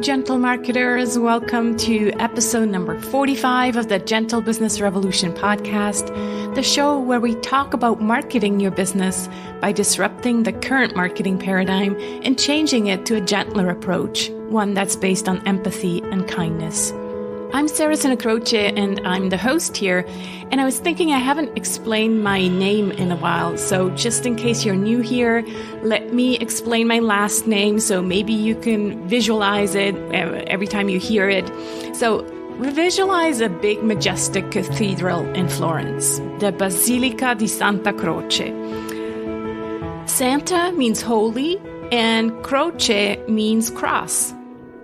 gentle marketers. Welcome to episode number 45 of the Gentle Business Revolution podcast, the show where we talk about marketing your business by disrupting the current marketing paradigm and changing it to a gentler approach, one that's based on empathy and kindness. I'm Croce, and I'm the host here, and I was thinking I haven't explained my name in a while, so just in case you're new here, let me explain my last name so maybe you can visualize it every time you hear it. So visualize a big, majestic cathedral in Florence, the Basilica di Santa Croce. Santa means holy, and Croce means cross.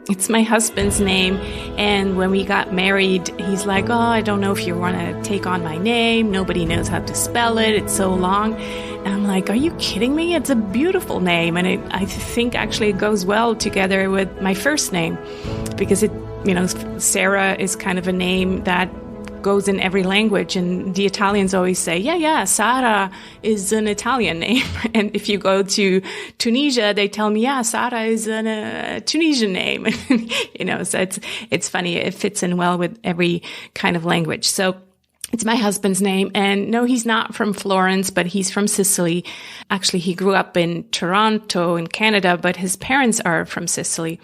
It's my husband's name, and when we got married, he's like, I don't know if you want to take on my name. Nobody knows how to spell it. It's so long. And I'm like, are you kidding me? It's a beautiful name, and I think actually it goes well together with my first name because Sarah is kind of a name that goes in every language, and the Italians always say, Sara is an Italian name. And if you go to Tunisia, they tell me, Sara is a Tunisian name. So it's funny. It fits in well with every kind of language. So it's my husband's name. And no, he's not from Florence, but he's from Sicily. Actually, he grew up in Toronto in Canada, but his parents are from Sicily.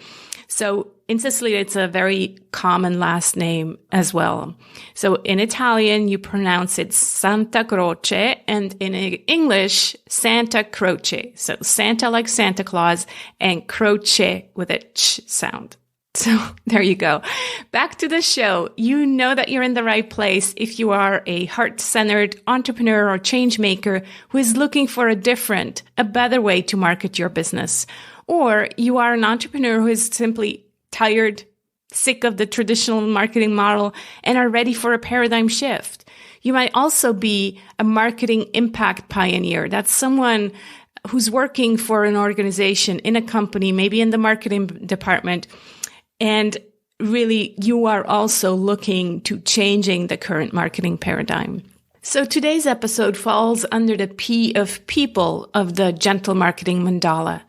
So in Sicily, it's a very common last name as well. So in Italian, you pronounce it Santa Croce, and in English, Santa Croce. So Santa like Santa Claus, and Croce with a ch sound. So there you go. Back to the show. You know that you're in the right place if you are a heart-centered entrepreneur or change maker who is looking for a better way to market your business. Or you are an entrepreneur who is simply tired, sick of the traditional marketing model, and are ready for a paradigm shift. You might also be a marketing impact pioneer. That's someone who's working for an organization in a company, maybe in the marketing department, and really you are also looking to changing the current marketing paradigm. So today's episode falls under the P of people of the gentle marketing mandala.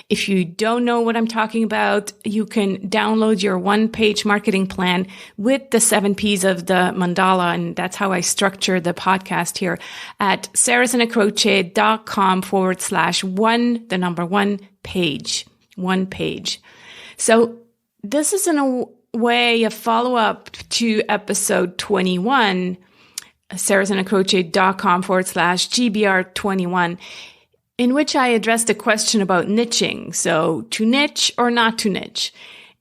If you don't know what I'm talking about, you can download your one-page marketing plan with the 7 Ps of the mandala, and that's how I structure the podcast here at sarahsandacroce.com/1 page. One page. So this is in a way a follow-up to episode 21, sarahsandacroce.com/GBR21. in which I addressed a question about niching. So to niche or not to niche.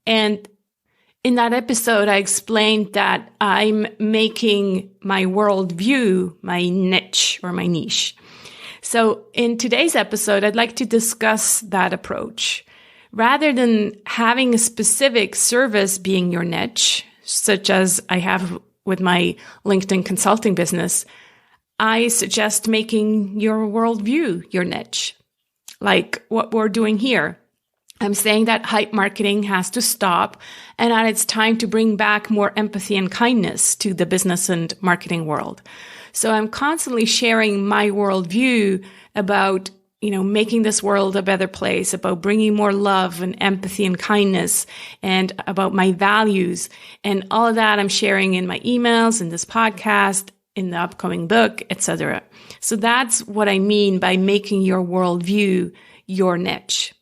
And in that episode, I explained that I'm making my worldview my niche or my niche. So in today's episode, I'd like to discuss that approach. Rather than having a specific service being your niche, such as I have with my LinkedIn consulting business, I suggest making your worldview your niche, like what we're doing here. I'm saying that hype marketing has to stop and that it's time to bring back more empathy and kindness to the business and marketing world. So I'm constantly sharing my worldview about, making this world a better place, about bringing more love and empathy and kindness, and about my values. And all of that I'm sharing in my emails, in this podcast, in the upcoming book, etc. So that's what I mean by making your worldview your niche.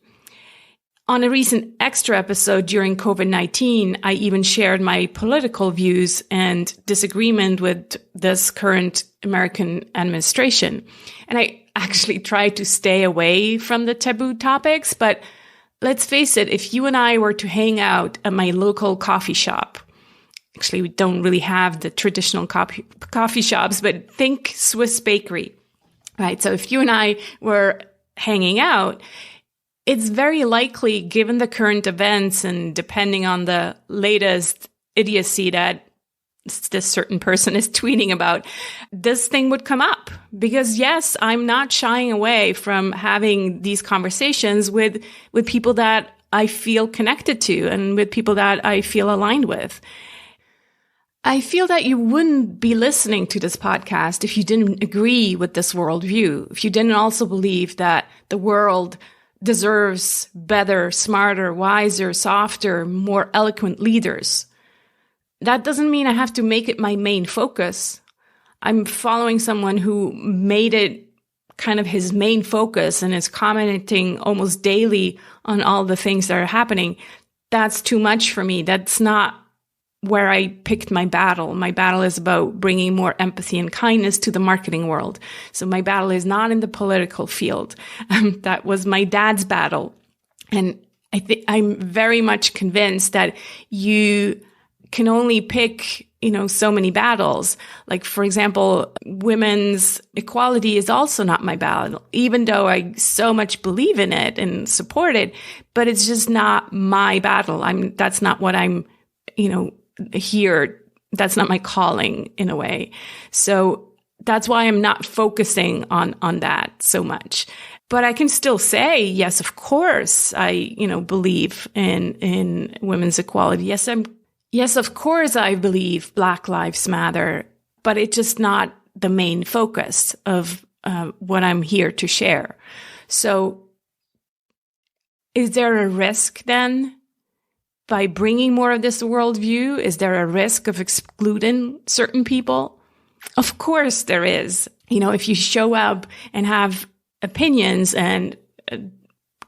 On a recent extra episode during COVID-19, I even shared my political views and disagreement with this current American administration. And I actually tried to stay away from the taboo topics, but let's face it, if you and I were to hang out at my local coffee shop, actually, we don't really have the traditional coffee shops, but think Swiss bakery, right? So if you and I were hanging out, it's very likely, given the current events and depending on the latest idiocy that this certain person is tweeting about, this thing would come up. Because yes, I'm not shying away from having these conversations with people that I feel connected to and with people that I feel aligned with. I feel that you wouldn't be listening to this podcast if you didn't agree with this worldview, if you didn't also believe that the world deserves better, smarter, wiser, softer, more eloquent leaders. That doesn't mean I have to make it my main focus. I'm following someone who made it kind of his main focus and is commenting almost daily on all the things that are happening. That's too much for me. That's not where I picked my battle. My battle is about bringing more empathy and kindness to the marketing world. So my battle is not in the political field. That was my dad's battle. And I'm very much convinced that you can only pick, so many battles. Like, for example, women's equality is also not my battle, even though I so much believe in it and support it, but it's just not my battle. That's not what I'm, here. That's not my calling in a way. So that's why I'm not focusing on that so much. But I can still say, yes, of course, I, believe in women's equality. Yes, of course, I believe Black Lives Matter, but it's just not the main focus of what I'm here to share. So is there a risk then by bringing more of this worldview? Is there a risk of excluding certain people? Of course there is. If you show up and have opinions and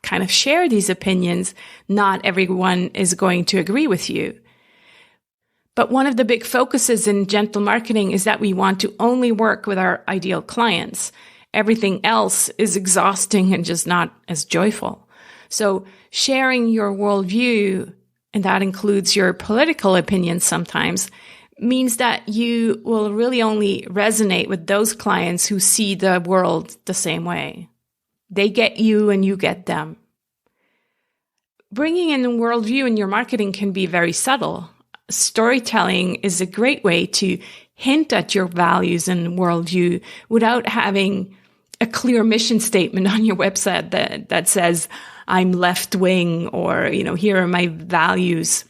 kind of share these opinions, not everyone is going to agree with you. But one of the big focuses in gentle marketing is that we want to only work with our ideal clients. Everything else is exhausting and just not as joyful. So sharing your worldview, and that includes your political opinions sometimes, means that you will really only resonate with those clients who see the world the same way. They get you and you get them. Bringing in a worldview in your marketing can be very subtle. Storytelling is a great way to hint at your values and worldview without having a clear mission statement on your website that says, I'm left wing, or, here are my values,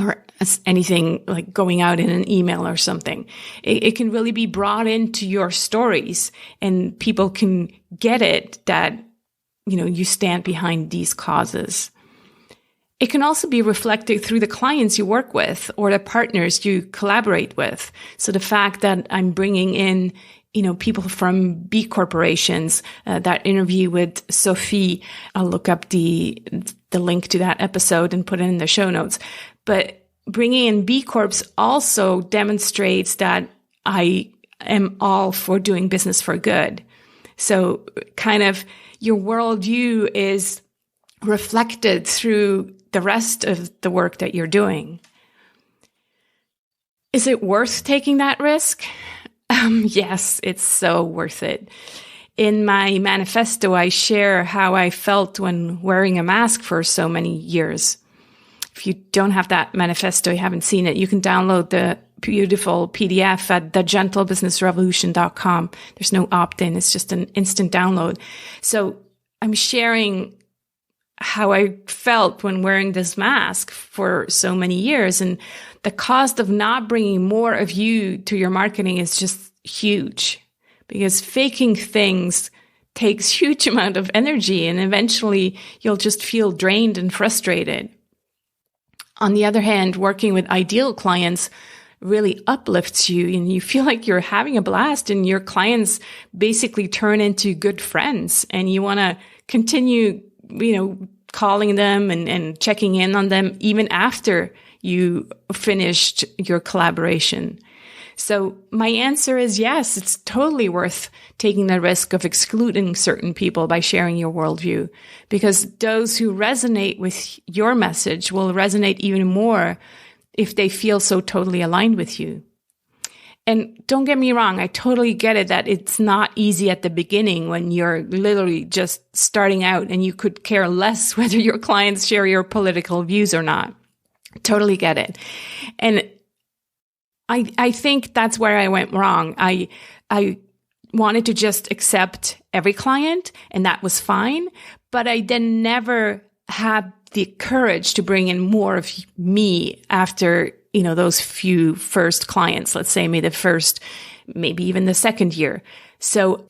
or anything like going out in an email or something. It can really be brought into your stories, and people can get it that, you stand behind these causes. It can also be reflected through the clients you work with or the partners you collaborate with. So the fact that I'm bringing in, people from B corporations, that interview with Sophie, I'll look up the link to that episode and put it in the show notes. But bringing in B Corps also demonstrates that I am all for doing business for good. So kind of your worldview is reflected through the rest of the work that you're doing. Is it worth taking that risk? Yes, it's so worth it. In my manifesto, I share how I felt when wearing a mask for so many years. If you don't have that manifesto, you haven't seen it, you can download the beautiful PDF at thegentlebusinessrevolution.com. There's no opt-in. It's just an instant download. So I'm sharing how I felt when wearing this mask for so many years. And the cost of not bringing more of you to your marketing is just huge, because faking things takes huge amount of energy, and eventually you'll just feel drained and frustrated. On the other hand, working with ideal clients really uplifts you, and you feel like you're having a blast, and your clients basically turn into good friends, and you want to continue, calling them and checking in on them even after you finished your collaboration. So my answer is yes, it's totally worth taking the risk of excluding certain people by sharing your worldview, because those who resonate with your message will resonate even more if they feel so totally aligned with you. And don't get me wrong, I totally get it that it's not easy at the beginning when you're literally just starting out and you could care less whether your clients share your political views or not. Totally get it. And I think that's where I went wrong. I wanted to just accept every client, and that was fine, but I then never had the courage to bring in more of me after those few first clients, let's say maybe the first, maybe even the second year. So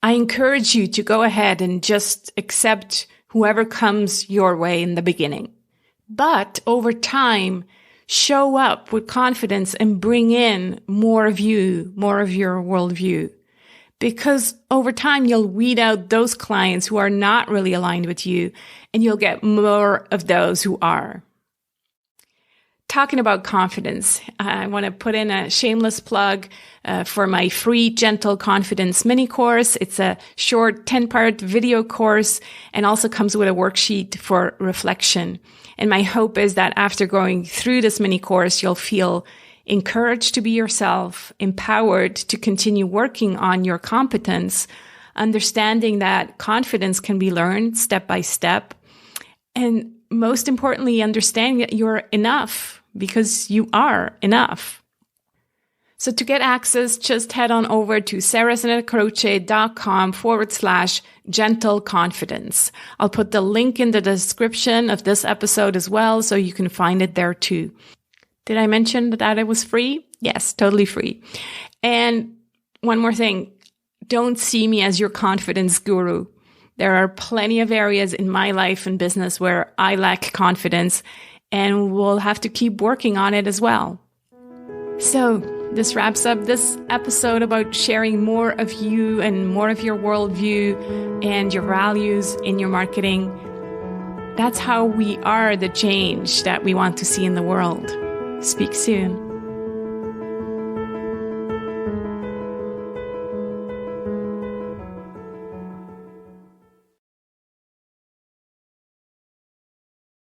I encourage you to go ahead and just accept whoever comes your way in the beginning. But over time, show up with confidence and bring in more of you, more of your worldview. Because over time, you'll weed out those clients who are not really aligned with you, and you'll get more of those who are. Talking about confidence, I want to put in a shameless plug for my free Gentle Confidence mini course. It's a short 10-part video course and also comes with a worksheet for reflection. And my hope is that after going through this mini course, you'll feel encouraged to be yourself, empowered to continue working on your competence, understanding that confidence can be learned step by step, and most importantly, understanding that you're enough because you are enough. So to get access, just head on over to sarahsanetacroce.com/gentle confidence. I'll put the link in the description of this episode as well, so you can find it there too. Did I mention that it was free? Yes, totally free. And one more thing, don't see me as your confidence guru. There are plenty of areas in my life and business where I lack confidence, and we'll have to keep working on it as well. So this wraps up this episode about sharing more of you and more of your worldview and your values in your marketing. That's how we are the change that we want to see in the world. Speak soon.